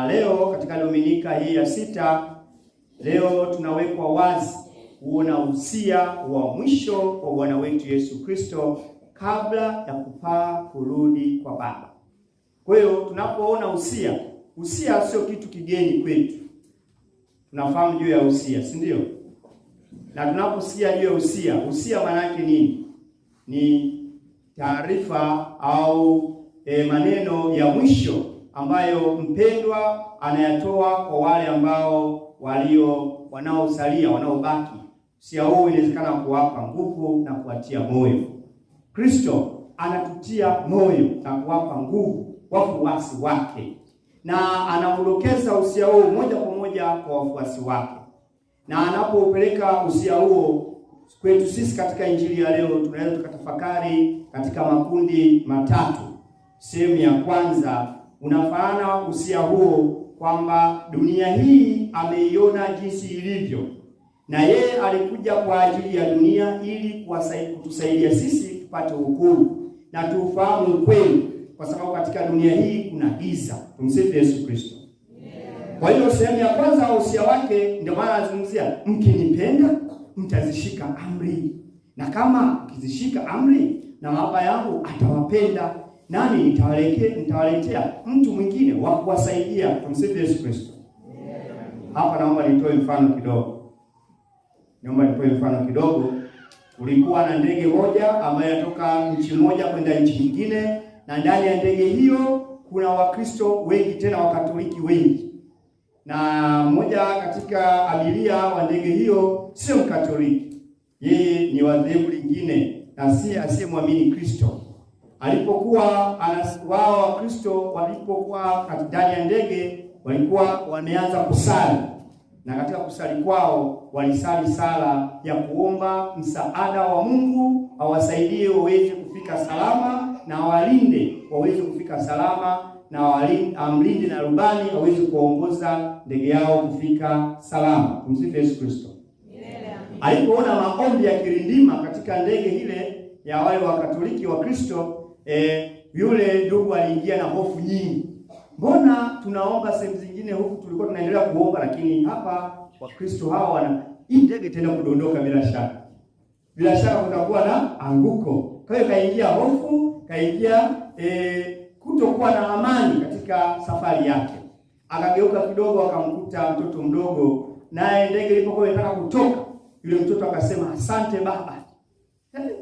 Na leo katika Dominika hii ya 6, leo tunawekwa wazi kuona usia wa mwisho wa Bwana wetu Yesu Kristo kabla ya kupaa kurudi kwa Baba. Kwa hiyo tunapoona usia sio kitu kigeni kwetu. Tunafahamu juu ya usia, si ndio? Na tunaposikia juu ya usia maana yake nini? Ni taarifa au maneno ya mwisho ambayo mpendwa anayatoa kwa wale ambao wanaosalia, wanaobaki. Usia huu inawezekana kuwapa nguvu na kuwatia moyo. Kristo anatutia moyo na kuwapa nguvu wafuasi wake, na anaondokeza usia huo moja kwa moja kwa wafuasi wake. Na anapoupeleka usia huo kwetu sisi katika Injili ya leo, tunaweza tukatafakari katika makundi matatu. Sehemu ya kwanza, unafaana usia huo kwamba dunia hii ameiona jinsi ilivyo, na yeye alikuja kwa ajili ya dunia ili kutusaidia sisi tupate wokovu na tufahamu ukweli, kwa sababu katika dunia hii kuna giza. Tumsifu Yesu Kristo. Kwa hiyo sehemu ya kwanza wa usia wake ndio maana anazungumzia, mkinipenda mtazishika amri, na kama mkizishika amri na Baba yangu atawapenda, nani nitawaletea mtu mwingine wa kuwasaidia. Tumsifu Yesu Kristo. Hapa naomba nitoe mfano kidogo. Kulikuwa na ndege moja ambayo inatoka nchi moja kwenda nchi nyingine, na ndani ya ndege hiyo kuna Wakristo wengi, tena Wakatoliki wengi. Na mmoja katika abiria wa ndege hiyo sio Mkatoliki, yeye ni wa dhehebu lingine na si asiyemwamini Kristo. Alipokuwa wao Wakristo walipokuwa ndani ya ndege, walikuwa wameanza kusali, na katika kusali kwao walisali sala ya kuomba msaada wa Mungu awasaidie waweze kufika salama, na walinde waweze kufika salama, na amlinde na rubani aweze kuongoza ndege yao kufika salama. Tumsifu Yesu Kristo. Alipoona maombi ya kirindima katika ndege ile ya wale wa Katoliki wa Kristo, yule ndugu aliingia na hofu nyingi. Mbona tunaomba sehemu zingine huku tulikuwa tunaendelea kuomba, lakini hapa Wakristo hawa hii ndege tena kudondoka bila shaka kutakuwa na anguko. Kwa hiyo kaingia hofu, kaingia kutokuwa na amani katika safari yake. Akageuka kidogo, akamkuta mtoto mdogo, naye ndege ilipokuwa inataka kutoka, yule mtoto akasema, asante baba.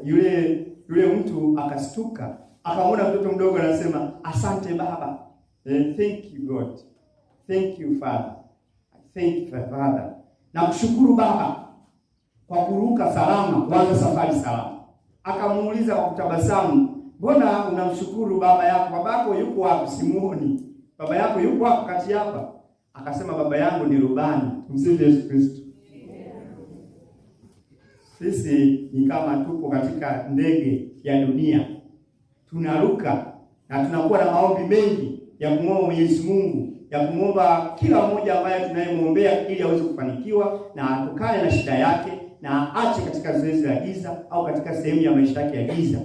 Yule mtu akastuka, akamwona mtoto mdogo anasema, asante baba. Thank you God, thank you Father, thank you Father. Na kushukuru baba kwa kuruka salama, kuanza safari salama. Akamuuliza kwa kutabasamu, mbona unamshukuru baba yako? Baba yako yuko wapi? Simuoni. Baba yako yuko wapi kati hapa? Akasema, baba yangu ni rubani. Tumsifu Yesu Kristo. Sisi ni kama tupo katika ndege ya dunia, tunaruka na tunakuwa na maombi mengi ya kumwomba Mwenyezi Mungu, ya kumwomba kila mmoja ambaye tunayemwombea ili aweze kufanikiwa na atokane na shida yake na aache katika zoezi la giza au katika sehemu ya maisha yake ya giza.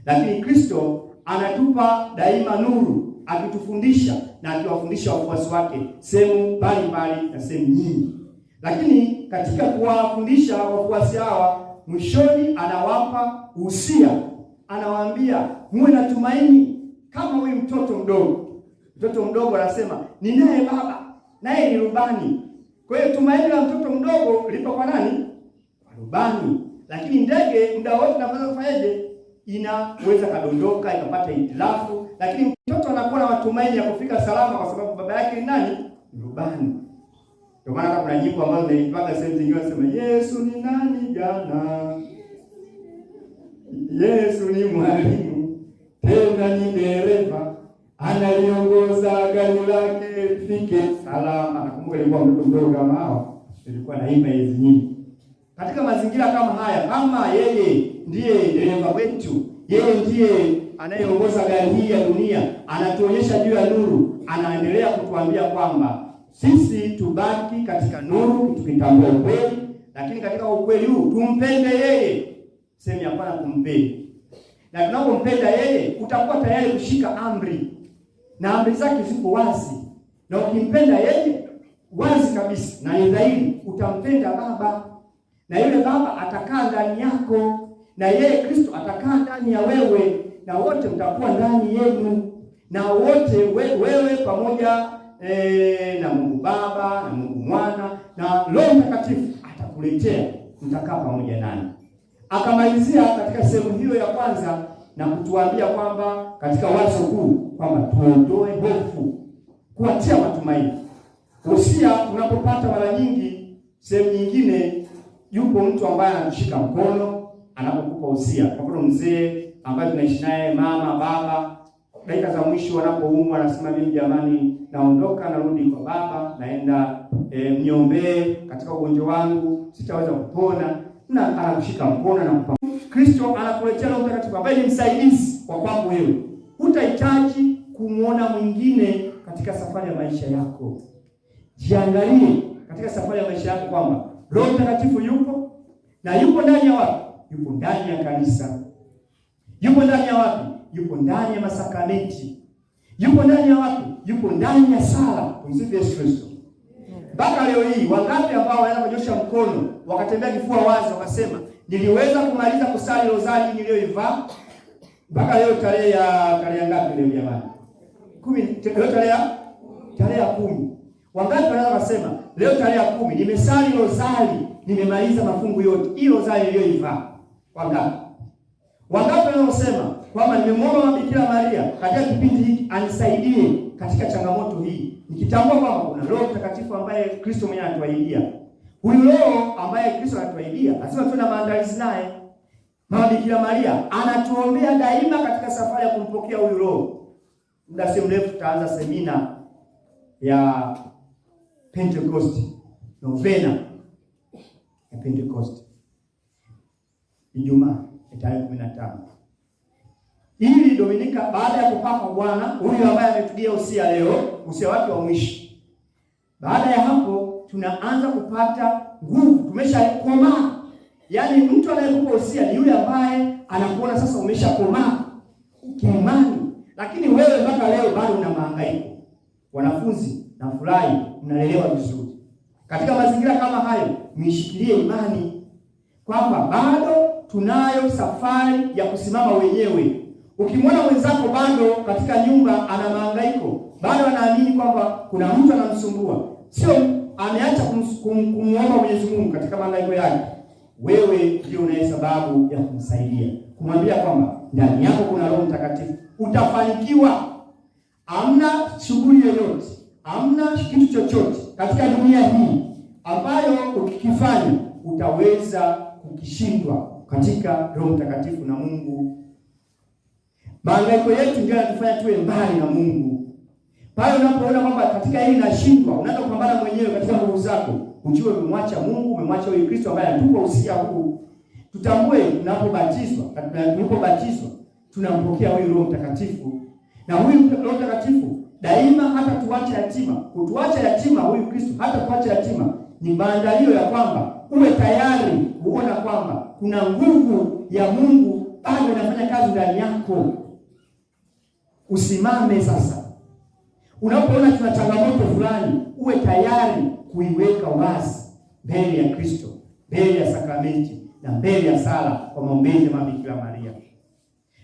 Lakini Kristo anatupa daima nuru, akitufundisha na akiwafundisha wafuasi wake sehemu mbalimbali na sehemu nyingi. Lakini katika kuwafundisha wafuasi hawa, mwishoni anawapa usia, anawaambia muwe na tumaini kama huyu mtoto mdogo. Mtoto mdogo anasema, ninaye baba, naye ni rubani. Kwa hiyo tumaini la mtoto mdogo lipo kwa nani? Kwa rubani. Lakini ndege muda wote inaweza kufanyaje? Inaweza kadondoka, ikapata hitilafu, lakini mtoto anakuwa na matumaini ya kufika salama kwa sababu baba yake ni nani? Rubani. Ndio maana kuna nyimbo ambazo nilipata sehemu zingine nasema, Yesu ni nani jana, Yesu ni mwalimu, tena ni dereva, analiongoza gari lake lifike salama. Nakumbuka ilikuwa mtoto mdogo kama hao, ilikuwa naimba hizi nyimbo. Katika mazingira kama haya, kama yeye ndiye dereva wetu, yeye ndiye anayeongoza gari hii ya dunia, anatuonyesha juu ya nuru, anaendelea kutuambia kwamba sisi tubaki katika nuru, tukitambua ukweli, lakini katika ukweli huu tumpende yeye. Sehemu ya kwanza, kumpenda. Na tunapompenda yeye, utakuwa tayari kushika amri. Na amri zake ziko wazi. Na ukimpenda yeye wazi kabisa na ni dhahiri, utampenda Baba, na yule Baba atakaa ndani yako, na yeye Kristo atakaa ndani ya wewe, na wote mtakuwa ndani yenu, na wote wewe pamoja na Mungu Baba na Mungu Mwana na Roho Mtakatifu atakuletea, mtakaa pamoja nani. Akamalizia katika sehemu hiyo ya kwanza na kutuambia kwamba katika wazo kuu kwamba tuondoe hofu, kuatia matumaini. Usia tunapopata mara nyingi sehemu nyingine, yupo mtu ambaye anatushika mkono anapokupa usia. Kwa mfano mzee ambaye tunaishi naye, mama, baba, dakika za mwisho wanapoumwa anasema mimi jamani naondoka, narudi kwa Baba, naenda mniombee katika ugonjwa wangu, sitaweza kupona, na anakushika mkono na kupa. Kristo anakuletea Roho Mtakatifu ambaye ni msaidizi kwa kwako wewe. Hutahitaji kumuona mwingine katika safari ya maisha yako. Jiangalie katika safari ya maisha yako kwamba Roho Mtakatifu yupo, na yupo ndani ya wapi? Yupo ndani ya kanisa. Yupo ndani ya wapi? Yupo ndani ya masakramenti. Yupo ndani ya wapi? Yupo ndani ya sala. Tumsifu Yesu Kristo. Mpaka leo hii wangapi ambao wanaweza kunyosha mkono wakatembea kifua wazi wakasema niliweza kumaliza kusali rozari niliyoivaa? Mpaka leo tarehe ngapi leo jamani? 10. Leo tarehe ya 10. Wangapi wanaweza kusema leo tarehe ya 10 nimesali rozari, nimemaliza mafungu yote hii rozari niliyoivaa? Wangapi? Wangapi wanaosema kwamba nimemwomba Bikira Maria katika kipindi hiki anisaidie katika changamoto hii, nikitambua kwamba kuna Roho Mtakatifu ambaye Kristo mwenyewe anatuahidia. Huyu Roho ambaye Kristo anatuahidia lazima tuwe na maandalizi naye. Mama Bikira Maria anatuombea daima katika safari ya kumpokea huyu Roho. Muda si mrefu tutaanza semina ya Pentecost, novena ya Pentecost, Ijumaa tarehe 15. Ili Dominika baada ya kupaka Bwana huyu ambaye ametugia usia leo, usia wake wa mwisho. Baada ya hapo tunaanza kupata nguvu, tumeshakomaa. Yaani mtu anayekupa usia ni yule ambaye anakuona sasa umeshakomaa kiimani, lakini wewe mpaka leo bado una mahangaiko. Wanafunzi, nafurahi mnaelewa vizuri. Katika mazingira kama hayo, mshikilie imani kwamba bado tunayo safari ya kusimama wenyewe. Ukimwona mwenzako bado katika nyumba ana mahangaiko, bado anaamini kwamba kuna mtu anamsumbua, sio ameacha kumuomba Mwenyezi Mungu katika mahangaiko yake, wewe ndio unaye sababu ya kumsaidia, kumwambia kwamba ndani yako kuna Roho Mtakatifu, utafanikiwa. Hamna shughuli yoyote, hamna kitu chochote katika dunia hii ambayo ukikifanya utaweza kukishindwa katika Roho Mtakatifu na Mungu. Mahangaiko yetu ndio yanatufanya tuwe mbali na Mungu. Pale unapoona kwamba katika hili nashindwa, unaanza kupambana mwenyewe katika nguvu zako, ujue umemwacha Mungu, umemwacha huyu Kristo ambaye anatupa usia huu. Tutambue tunapobatizwa tunampokea huyu Roho Mtakatifu, na huyu Roho Mtakatifu daima hata tuache yatima. Kutuacha yatima huyu Kristo hata tuache yatima ni maandalio ya kwamba uwe tayari kuona kwamba kuna nguvu ya Mungu bado inafanya kazi ndani yako. Usimame sasa. Unapoona tuna changamoto fulani, uwe tayari kuiweka wazi mbele ya Kristo, mbele ya sakramenti na mbele ya sala kwa maombezi ya Mama Bikira Maria.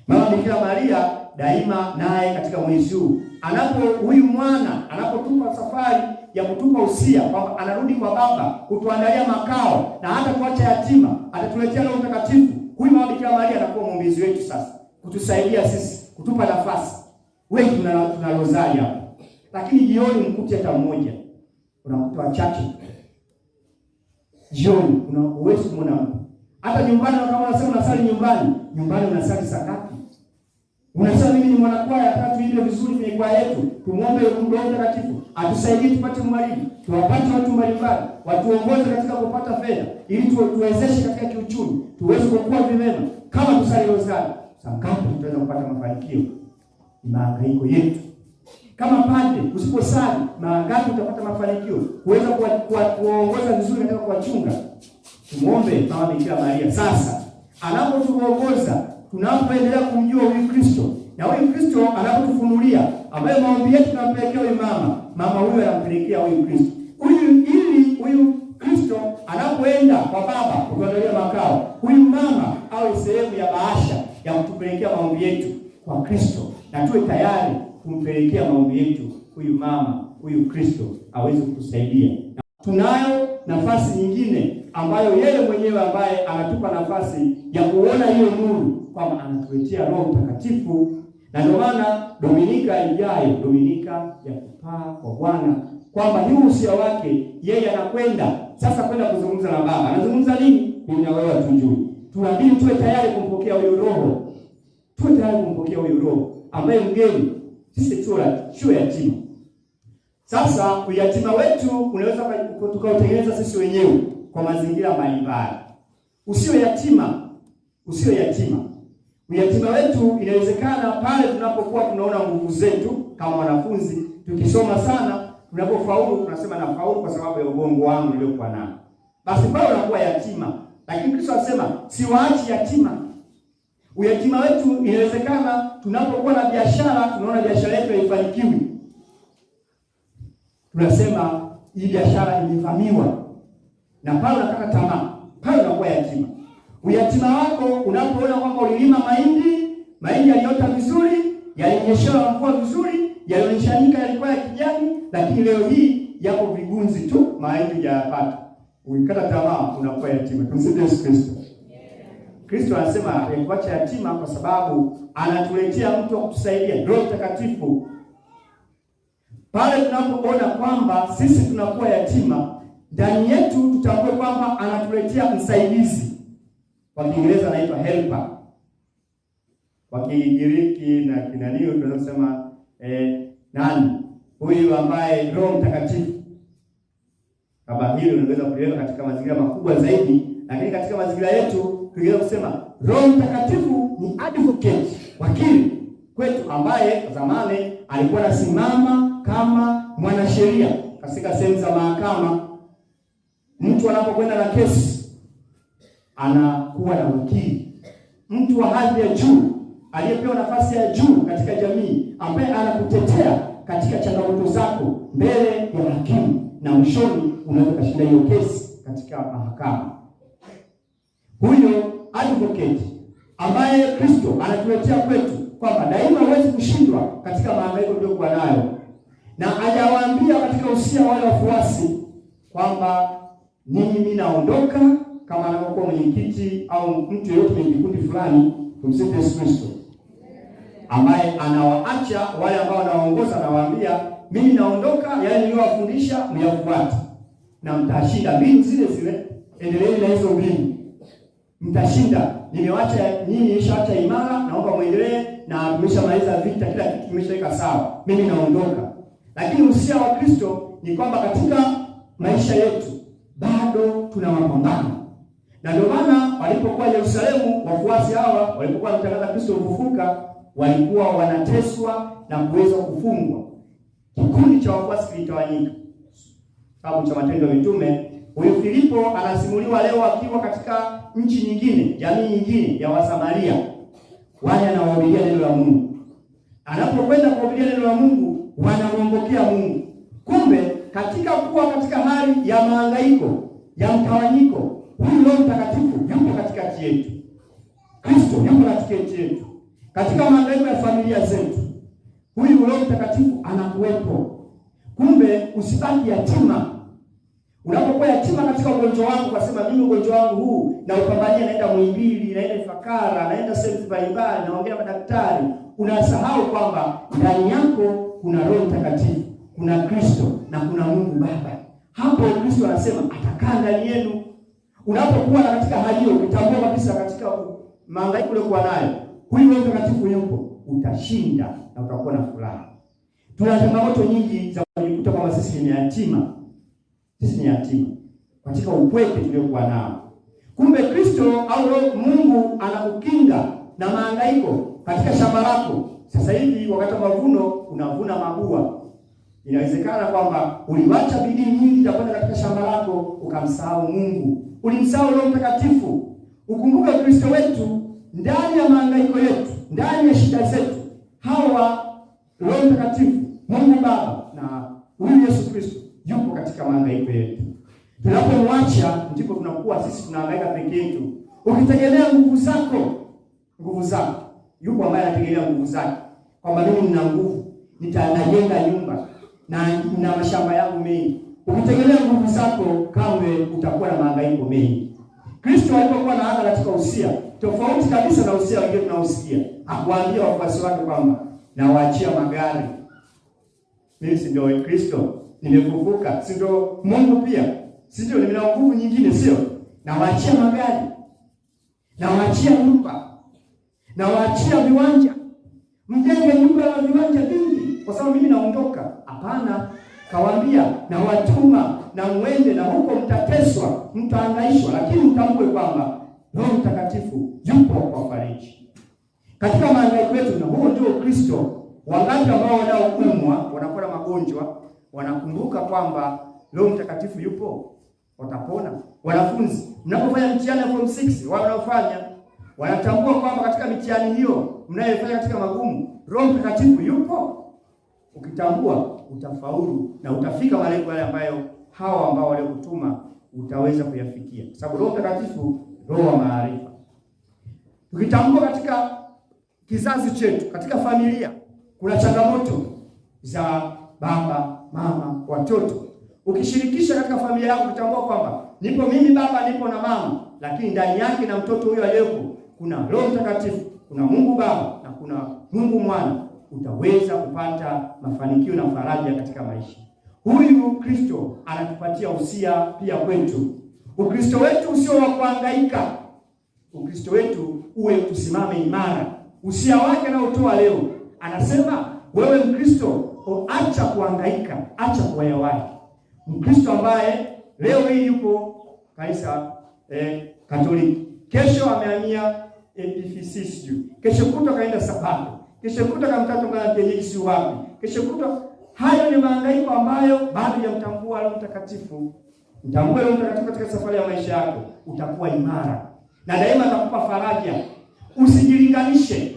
Mama Bikira Maria daima naye katika mwezi huu huyu mwana anapotupa safari ya kutupa usia kwamba anarudi kwa Baba kutuandalia makao na hata kuacha yatima, atatuletea Roho Mtakatifu. Huyu Mama Bikira Maria anakuwa mwombezi wetu sasa, kutusaidia sisi, kutupa nafasi. Wengi tuna rozari hapa, lakini jioni mkuti hata mmoja, unakuta wachache. Jioni uwezi kumwona mtu. Hata nyumbani kama unasema unasali nyumbani unasali saa ngapi? Unasema mimi ni mwanakwaya, hata tuimbe vizuri kwenye kwaya yetu, tumuombe Roho Mtakatifu atusaidie tupate mwalimu, tuwapate watu mbalimbali, watuongoze katika kupata fedha ili tuwezeshe katika kiuchumi, tuweze kukua vimema. Kama tusali rozari, saa ngapi tutaweza kupata mafanikio? Ni mahangaiko yetu. Kama padre usiposali, ngapi utapata mafanikio kuweza kuongoza vizuri katika kuwachunga? Tumuombe Mama Bikira Maria sasa anapotuongoza, tunapoendelea kumjua huyu Kristo, na huyu Kristo anapotufunulia, ambaye maombi yetu tunampelekea huyu mama mama huyu anampelekea huyu Kristo. Ili huyu Kristo anapoenda kwa Baba kutuandalia makao, huyu mama awe sehemu ya bahasha ya kutupelekea maombi yetu kwa Kristo, na tuwe tayari kumpelekea maombi yetu huyu mama, huyu Kristo aweze kutusaidia. Tunayo nafasi nyingine ambayo yeye mwenyewe ambaye anatupa nafasi ya kuona hiyo nuru, kwamba anatuletea Roho Mtakatifu. Na ndio maana Dominika ijayo, Dominika ya kupaa kwa Bwana, kwamba hii usia wake yeye anakwenda sasa kwenda kuzungumza na Baba. Anazungumza nini? Mimi na wewe tujue. Tunabii tuwe tayari kumpokea huyo Roho. Tuwe tayari kumpokea huyo Roho ambaye mgeni. Sisi sio yatima. Sasa uyatima wetu unaweza tukautengeneza sisi wenyewe kwa mazingira mbalimbali. Usio yatima. Uyatima wetu inawezekana pale tunapokuwa tunaona nguvu zetu kama wanafunzi, tukisoma sana, tunapofaulu tunasema nafaulu kwa sababu ya ubongo wangu niliokuwa nao. Basi pale unakuwa yatima. Lakini Kristo anasema siwaachi yatima. Uyatima wetu inawezekana tunapokuwa na biashara, tunaona biashara yetu haifanikiwi. Tunasema hii biashara imevamiwa. Na pale unakata tamaa. Pale unakuwa yatima. Uyatima wako unapoona kwamba ulilima mahindi yaliota vizuri, yalinyeshewa mvua vizuri, yalionyeshanika yalikuwa ya kijani, lakini leo hii yapo vigunzi tu, mahindi hajapata. Ukikata tamaa unakuwa yatima. Tumsifu Yesu Kristo. Kristo anasema hatuache yatima kwa sababu anatuletea mtu wa kutusaidia, Roho Mtakatifu. Pale tunapoona kwamba sisi tunakuwa yatima, ndani yetu tutambue kwamba anatuletea msaidizi. Kwa Kiingereza anaitwa helper. Kwa Kigiriki na Kinanio tunaweza kusema nani? Huyu ambaye Roho Mtakatifu. Kama hilo unaweza kuliweka katika mazingira makubwa zaidi, lakini katika mazingira yetu tungeweza kusema Roho Mtakatifu ni advocate, wakili kwetu, ambaye zamani alikuwa anasimama kama mwanasheria katika sehemu za mahakama. Mtu anapokwenda na kesi anakuwa na wakili, mtu wa hadhi ya juu aliyepewa nafasi ya juu katika jamii, ambaye anakutetea katika changamoto zako mbele ya hakimu, na mwishoni unaweza kushinda hiyo kesi katika mahakama. Huyo advocate ambaye Kristo anatuletea kwetu, kwamba daima huwezi kushindwa katika mahangaiko uliyokuwa nayo, na hajawaambia katika usia wale wafuasi kwamba mimi naondoka, kama anapokuwa mwenyekiti au mtu yeyote mwenye kikundi fulani. Tumsifu Yesu Kristo, ambaye anawaacha wale ambao wanaongoza, anawaambia mimi naondoka, yale niliyowafundisha myafuate na mtashinda. Mbinu zile endeleeni na hizo mbinu, mtashinda. Nimewacha nyinyi, nimeshaacha imara, naomba muendelee, na tumeshamaliza vita, kila kitu kimeshaweka sawa, mimi naondoka. Lakini usia wa Kristo ni kwamba katika maisha yetu bado tuna mapambano. Na ndio maana walipokuwa Yerusalemu, wafuasi hawa walipokuwa wanatangaza Kristo mfufuka, walikuwa wanateswa na kuweza kufungwa. Kikundi cha wafuasi kilitawanyika. Kitabu cha Matendo ya Mitume, huyu Filipo anasimuliwa leo akiwa katika nchi nyingine, jamii nyingine ya Wasamaria. Wale anawahubiria neno la Mungu. Anapokwenda kuhubiria neno la Mungu, wanamwongokea Mungu. Kumbe katika kuwa katika hali ya mahangaiko, ya mtawanyiko, huyu Roho Mtakatifu yupo katikati yetu. Kristo yupo katikati yetu. Katika mahangaiko ya familia zetu, huyu Roho Mtakatifu anakuwepo. Kumbe usibaki yatima. Unapokuwa yatima katika ugonjwa wako, ukasema mimi ugonjwa wangu huu na upambania, naenda Muhimbili, naenda Ifakara, naenda sehemu mbalimbali, naongea na daktari, unasahau kwamba ndani yako kuna Roho Mtakatifu, kuna Kristo na kuna Mungu Baba. Hapo Kristo anasema atakaa ndani yenu. Unapokuwa katika hali hiyo, utambua kabisa katika mahangaiko uliokuwa nayo, huyu Roho Mtakatifu yupo, utashinda na utakuwa na furaha. Tuna changamoto nyingi za kujikuta kwamba sisi ni yatima. Sisi ni yatima katika upweke tuliokuwa nao. Kumbe Kristo au Mungu anakukinga na mahangaiko katika shamba lako. Sasa hivi wakati wa mavuno unavuna mabua. Inawezekana kwamba uliwacha bidii nyingi za kwenda katika shamba lako ukamsahau Mungu. Ulimsahau Roho Mtakatifu. Ukumbuke Kristo wetu ndani ya mahangaiko yetu, ndani ya shida zetu. Hawa Roho Mtakatifu, Mungu Baba na Huyu Yesu Kristo yupo katika mahangaiko yetu. Tunapomwacha ndipo tunakuwa sisi tunahangaika peke yetu. Ukitegemea nguvu zako, yupo ambaye anategemea nguvu zake. Kwamba mimi nina nguvu, nitajenga nyumba na mashamba yangu mengi. Ukitegemea nguvu zako, kamwe utakuwa na mahangaiko mengi. Kristo alipokuwa anaanza katika usia, tofauti kabisa na usia wengine tunaosikia, akuambia wafuasi wake kwamba nawaachia magari. Mimi si ndio Kristo? Nimefufuka, si ndio Mungu pia? Si ndio nina nguvu nyingine, sio? Nawaachia magari, nawaachia nyumba, nawaachia viwanja. Mjenge nyumba ya viwanja vingi kwa sababu mimi naondoka. Hapana, kawaambia na watuma na mwende na huko mtateswa, mtahangaishwa, lakini mtambue kwamba Roho Mtakatifu yupo kuwafariji katika mahangaiko yetu. Na huo ndio Kristo. Wangapi ambao wanaoumwa, wanakuwa na magonjwa, wanakumbuka kwamba Roho Mtakatifu yupo, watapona. Wanafunzi mnapofanya mtihani wa form 6 wanaofanya, wanatambua kwamba katika mitihani hiyo mnayofanya katika magumu, Roho Mtakatifu yupo. Ukitambua utafaulu na utafika malengo yale ambayo hawa ambao waliokutuma utaweza kuyafikia, kwa sababu Roho Mtakatifu roho wa maarifa. Tukitambua katika kizazi chetu, katika familia kuna changamoto za baba, mama, watoto. Ukishirikisha katika familia yako, kutambua kwamba nipo mimi baba, nipo na mama, lakini ndani yake na mtoto huyo aliyepo kuna Roho Mtakatifu, kuna Mungu Baba na kuna Mungu Mwana, utaweza kupata mafanikio na faraja katika maisha. Huyu Kristo anatupatia usia pia kwetu. Ukristo wetu usio wa kuhangaika. Ukristo wetu uwe tusimame imara. Usia wake anaotoa leo, anasema wewe Mkristo, acha kuhangaika, acha kuwayawahi. Mkristo ambaye leo hii yupo kanisa Katoliki, kesho amehamia EPFCC, kesho kutwa kaenda Sabato, kesho kutwa kamtato ngana kienyeji si wapi, kesho kutwa. Hayo ni mahangaiko ambayo bado yamtambua Roho Mtakatifu. Mtambue Roho Mtakatifu katika safari ya maisha yako, utakuwa imara na daima atakupa faraja. Usijilinganishe.